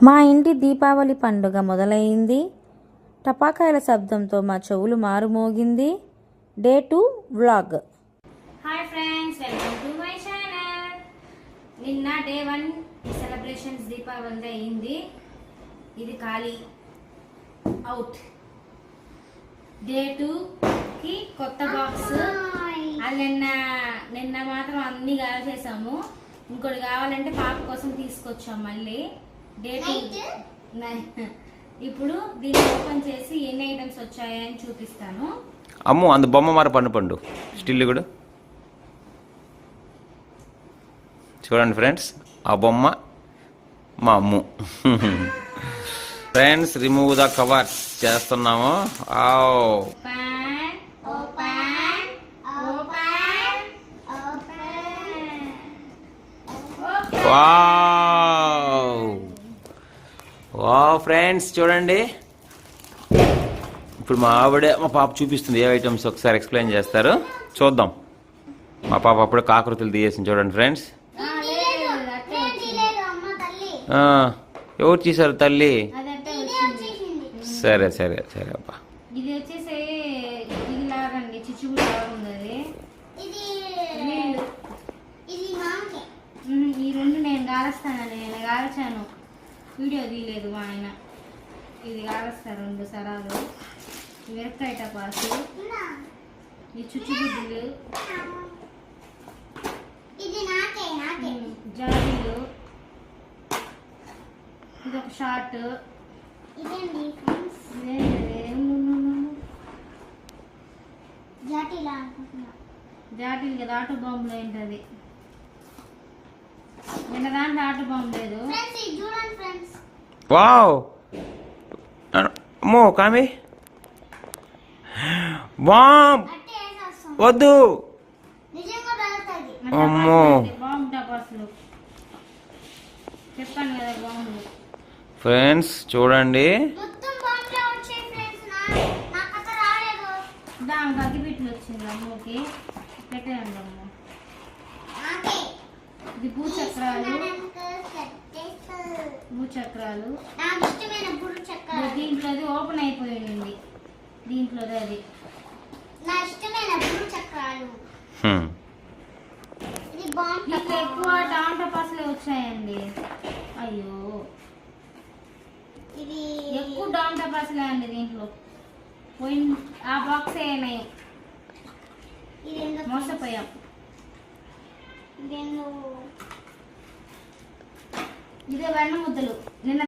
మా ఇంటి దీపావళి పండుగ మొదలైంది. టపాకాయల శబ్దంతో మా చెవులు మారుమోగింది. Day 2 vlog. Hi friends, welcome to my channel. నిన్న డే 1 సెలబ్రేషన్స్ దీపావళి అయింది. ఇది ఖాళీ అవుట్. డే 2కి కొత్త బాక్స్. అది నిన్న మాత్రం అన్ని చేసాము. ఇంకోటి కావాలంటే పాప కోసం తీసుకొచ్చాం మళ్ళీ. డే 2 ఇప్పుడు దీన్ని ఓపెన్ చేసి ఎన్ని ఐటమ్స్ వచ్చాయని చూపిస్తాను. అమ్ము అందు బొమ్మ మార పండు స్టిల్ కూడా చూడండి ఫ్రెండ్స్. ఆ బొమ్మ మా అమ్ము. ఫ్రెండ్స్, రిమూవ్ ద కవర్స్ చేస్తున్నాము. ఫ్రెండ్స్ చూడండి, ఇప్పుడు మా పాప చూపిస్తుంది ఏ ఐటమ్స్. ఒకసారి ఎక్స్ప్లెయిన్ చేస్తారు, చూద్దాం. మా పాప అప్పుడే కాకృతులు తీసేసింది చూడండి ఫ్రెండ్స్. ఎవరు తీసారు తల్లి? సరే సరే సరే అబ్బా. ఇది వచ్చేసి ఇలాగండి, చిచ్చుబుడి ఉంది. ఈ రెండు నేను కాలుస్తానండి. నేను కాల్చాను, వీడియో తీయలేదు మా ఆయన. ఇది కాలుస్తారు రెండు సరాలు. మిరపకాయ టపాసు, ఈ చుచ్చుబుడ్డులు, జాడీలు, ఇది ఒక షార్ట్, జాటీలు కదా, ఆటో బాంబులు ఏంటది. నిన్న దాంట్లో ఆటో బాంబు లేదు. వావ్ అమ్మో కామి బాంబ్ వద్దు. అమ్మో బాంబు టపాసులు చెప్పాను కదా బాంబులు. ఫ్రెండ్స్ చూడండి, అగ్గిపెట్లు వచ్చింది అమ్మకి. పెట్టండి అమ్మ. ఇది భూచక్రాలు, దీంట్లో ఓపెన్ అయిపోయింది. దీంట్లో అది దీంట్లో ఎక్కువ డామ్ టపాసులే వచ్చాయండి. అయ్యో, ఇది ఎక్కువ డామ్ టపాసులే అండి. దీంట్లో పోయిన ఆ బాక్స్ అయినాయి, మోసపోయాం. ఇదే వెన్న ముద్దలు నిన్న